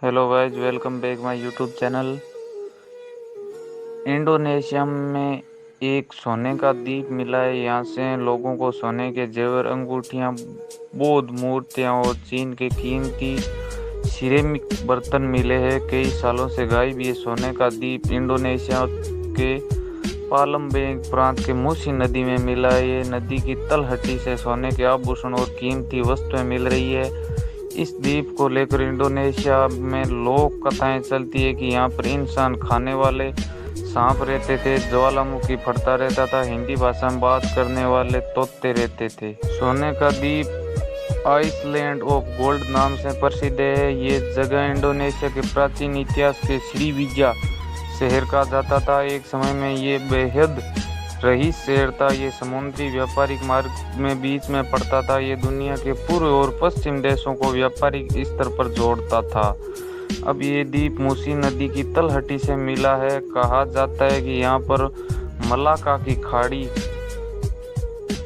Hello guys, welcome back my YouTube channel. Indonesia में एक सोने का द्वीप मिला है। यहाँ से लोगों को सोने के जेवर, अंगूठियाँ, बौद्ध मूर्तियाँ और चीन के कीमती सिरेमिक बर्तन मिले हैं। कई सालों से गायब ये सोने का द्वीप इंडोनेशिया के पालमबैंग प्रांत के मूसी नदी में मिला है। ये नदी की तलहटी से सोने के आभूषण और कीमती वस्तुएं मिल रही है। इस द्वीप को लेकर इंडोनेशिया में लोक कथाएं चलती है कि यहाँ पर इंसान खाने वाले सांप रहते थे, ज्वालामुखी फटता रहता था, हिंदी भाषा में बात करने वाले तोते रहते थे। सोने का द्वीप आइसलैंड ऑफ गोल्ड नाम से प्रसिद्ध है। ये जगह इंडोनेशिया के प्राचीन इतिहास के श्रीविजय शहर कहा जाता था। एक समय में ये बेहद रईस शहर था। ये समुद्री व्यापारिक मार्ग में बीच में पड़ता था। ये दुनिया के पूर्व और पश्चिम देशों को व्यापारिक स्तर पर जोड़ता था। अब ये द्वीप मूसी नदी की तलहटी से मिला है। कहा जाता है कि यहाँ पर मलाका की खाड़ी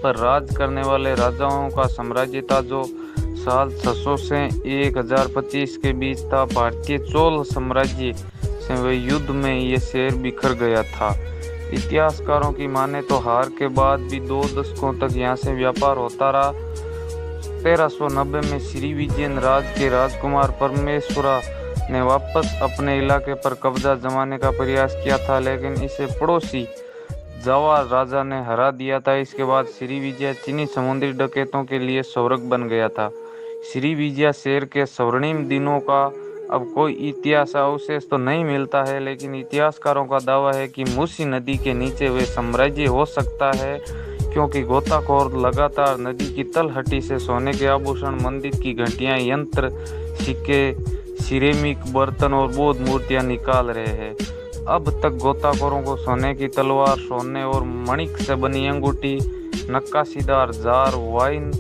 पर राज करने वाले राजाओं का साम्राज्य था, जो साल 600 से 1025 के बीच था। भारतीय चोल साम्राज्य से वे युद्ध में ये शहर बिखर गया था। इतिहासकारों की माने तो हार के बाद भी 2 दशकों तक यहाँ से व्यापार होता रहा। 1390 में श्रीविजयन राज के राजकुमार परमेश्वरा ने वापस अपने इलाके पर कब्जा जमाने का प्रयास किया था, लेकिन इसे पड़ोसी जावा राजा ने हरा दिया था। इसके बाद श्रीविजय चीनी समुद्री डकैतों के लिए स्वर्ग बन गया था। श्रीविजय शहर के स्वर्णिम दिनों का अब कोई इतिहास अवशेष तो नहीं मिलता है, लेकिन इतिहासकारों का दावा है कि मूसी नदी के नीचे वे साम्राज्य हो सकता है, क्योंकि गोताखोर लगातार नदी की तलहटी से सोने के आभूषण, मंदिर की घंटियां, यंत्र, सिक्के, सिरेमिक बर्तन और बौद्ध मूर्तियां निकाल रहे हैं। अब तक गोताखोरों को सोने की तलवार, सोने और मणिक से बनी अंगूठी, नक्काशीदार जार, वाइन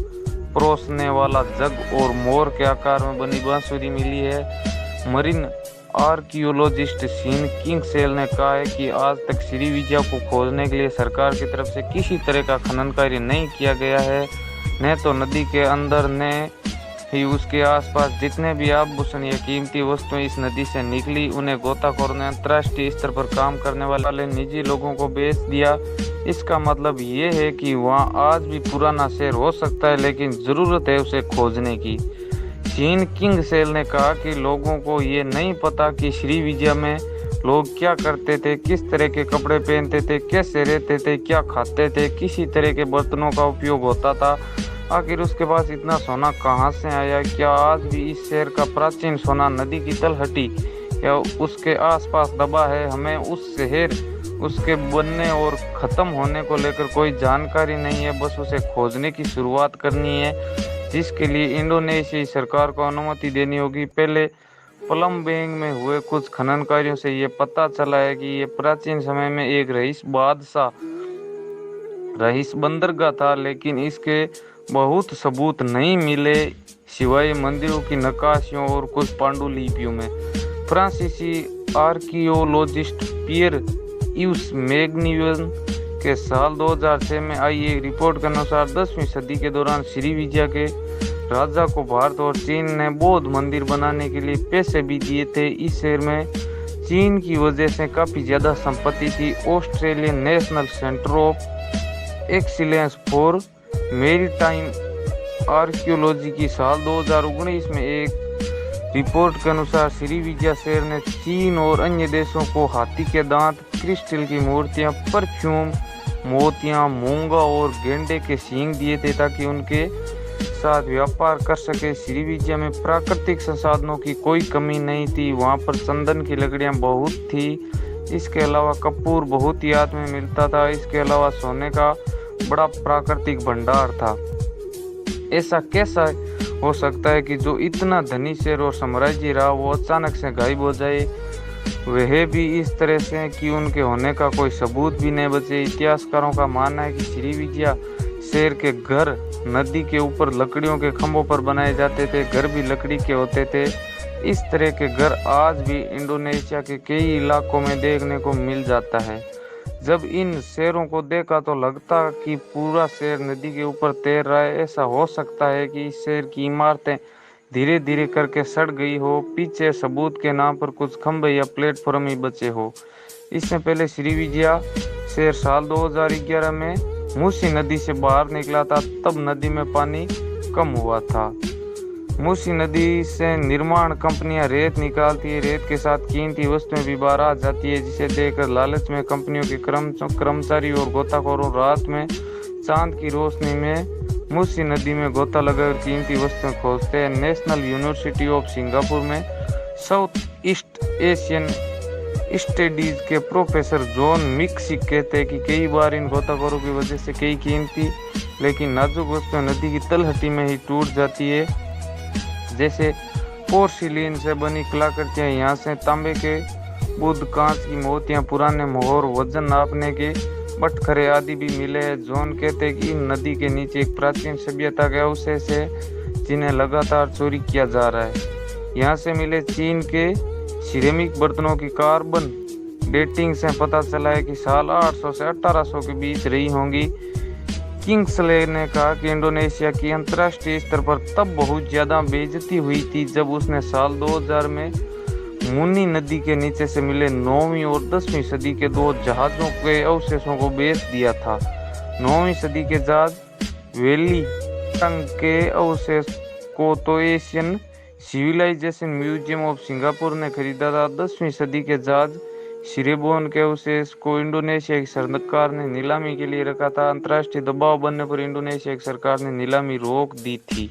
परोसने वाला जग और मोर के आकार में बनी बांसुरी मिली है। मरीन आर्कियोलॉजिस्ट सीन किंगसेल ने कहा है कि आज तक श्रीविजय को खोजने के लिए सरकार की तरफ से किसी तरह का खनन कार्य नहीं किया गया है। न तो नदी के अंदर न ही उसके आसपास जितने भी आभूषण या कीमती वस्तुएं इस नदी से निकली, उन्हें गोताखोर ने अंतर्राष्ट्रीय स्तर पर काम करने वाले निजी लोगों को बेच दिया। इसका मतलब ये है कि वहाँ आज भी पुराना शहर हो सकता है, लेकिन ज़रूरत है उसे खोजने की। सीन किंगसेल ने कहा कि लोगों को ये नहीं पता कि श्रीविजय में लोग क्या करते थे, किस तरह के कपड़े पहनते थे, कैसे रहते थे, क्या खाते थे, किसी तरह के बर्तनों का उपयोग होता था। आखिर उसके पास इतना सोना कहाँ से आया? क्या आज भी इस शहर का प्राचीन सोना नदी की तलहटी या उसके आसपास दबा है? हमें उस शहर, उसके बनने और ख़त्म होने को लेकर कोई जानकारी नहीं है। बस उसे खोजने की शुरुआत करनी है, जिसके लिए इंडोनेशियाई सरकार को अनुमति देनी होगी। पहले पलम्बैंग में हुए कुछ खनन कार्यों से ये पता चला है कि ये प्राचीन समय में एक रईस बंदरगाह था, लेकिन इसके बहुत सबूत नहीं मिले, सिवाय मंदिरों की नक्काशियों और कुछ पांडुलिपियों में। फ्रांसीसी आर्कियोलॉजिस्ट पियर इव्स मैग्निवन के साल 2006 में आई एक रिपोर्ट के अनुसार 10वीं सदी के दौरान श्रीविजय के राजा को भारत और चीन ने बौद्ध मंदिर बनाने के लिए पैसे भी दिए थे। इस शहर में चीन की वजह से काफ़ी ज़्यादा संपत्ति थी। Australian national centre of excellence for maritime archaeology की साल 2019 में एक रिपोर्ट के अनुसार श्रीविजय शहर ने चीन और अन्य देशों को हाथी के दांत, क्रिस्टल की मूर्तियां, परफ्यूम, मोतियां, मूंगा और गेंडे के सींग दिए थे ताकि उनके साथ व्यापार कर सके। श्रीविजय में प्राकृतिक संसाधनों की कोई कमी नहीं थी। वहां पर चंदन की लकड़ियां बहुत थी। इसके अलावा कपूर बहुत याद में मिलता था। इसके अलावा सोने का बड़ा प्राकृतिक भंडार था। ऐसा कैसा हो सकता है कि जो इतना धनी शहर और साम्राज्य रहा, वो अचानक से गायब हो जाए? वह भी इस तरह से कि उनके होने का कोई सबूत भी नहीं बचे। इतिहासकारों का मानना है कि श्रीविजय शहर के घर नदी के ऊपर लकड़ियों के खंभों पर बनाए जाते थे। घर भी लकड़ी के होते थे। इस तरह के घर आज भी इंडोनेशिया के कई इलाकों में देखने को मिल जाता है। जब इन शहरों को देखा तो लगता कि पूरा शहर नदी के ऊपर तैर रहा है। ऐसा हो सकता है कि इस शहर की इमारतें धीरे धीरे करके सड़ गई हो, पीछे सबूत के नाम पर कुछ खंभे या प्लेटफॉर्म ही बचे हो। इससे पहले श्रीविजया शेर साल 2011 में मूसी नदी से बाहर निकला था, तब नदी में पानी कम हुआ था। मूसी नदी से निर्माण कंपनियां रेत निकालती है, रेत के साथ कीमती वस्तुएं भी बाहर आ जाती है, जिसे देखकर लालच में कंपनियों के कर्मचारी और गोताखोरों रात में चांद की रोशनी में मूसी नदी में गोता लगाकर कीमती वस्तुएं खोजते हैं। नेशनल यूनिवर्सिटी ऑफ सिंगापुर में साउथ ईस्ट एशियन स्टडीज के प्रोफेसर जॉन मिक्सिक कहते हैं कि कई बार इन गोताखोरों की वजह से कई कीमती लेकिन नाजुक वस्तुएं नदी की तलहटी में ही टूट जाती है, जैसे पोर्सिलीन से बनी कलाकृतियां। यहाँ से तांबे के बुद्ध, कांच की मोतियां, पुराने मोहर, वजन नापने के बटखरे आदि भी मिले हैं। जॉन कहते हैं कि इन नदी के नीचे एक प्राचीन सभ्यता के अवशेष है जिन्हें लगातार चोरी किया जा रहा है। यहाँ से मिले चीन के सिरेमिक बर्तनों की कार्बन डेटिंग से पता चला है कि साल 800 से 1800 के बीच रही होंगी। किंग्सले ने कहा कि इंडोनेशिया की अंतर्राष्ट्रीय स्तर पर तब बहुत ज़्यादा बेइज्जती हुई थी जब उसने साल 2000 में मुनी नदी के नीचे से मिले 9वीं और 10वीं सदी के 2 जहाज़ों के अवशेषों को बेच दिया था। 9वीं सदी के जहाज वेलिंगटन के अवशेष को तो Asian civilisation museum of Singapore ने खरीदा था। 10वीं सदी के जहाज सिरेबोन के अवशेष को इंडोनेशिया की सरकार ने नीलामी के लिए रखा था। अंतर्राष्ट्रीय दबाव बनने पर इंडोनेशिया की सरकार ने नीलामी रोक दी थी।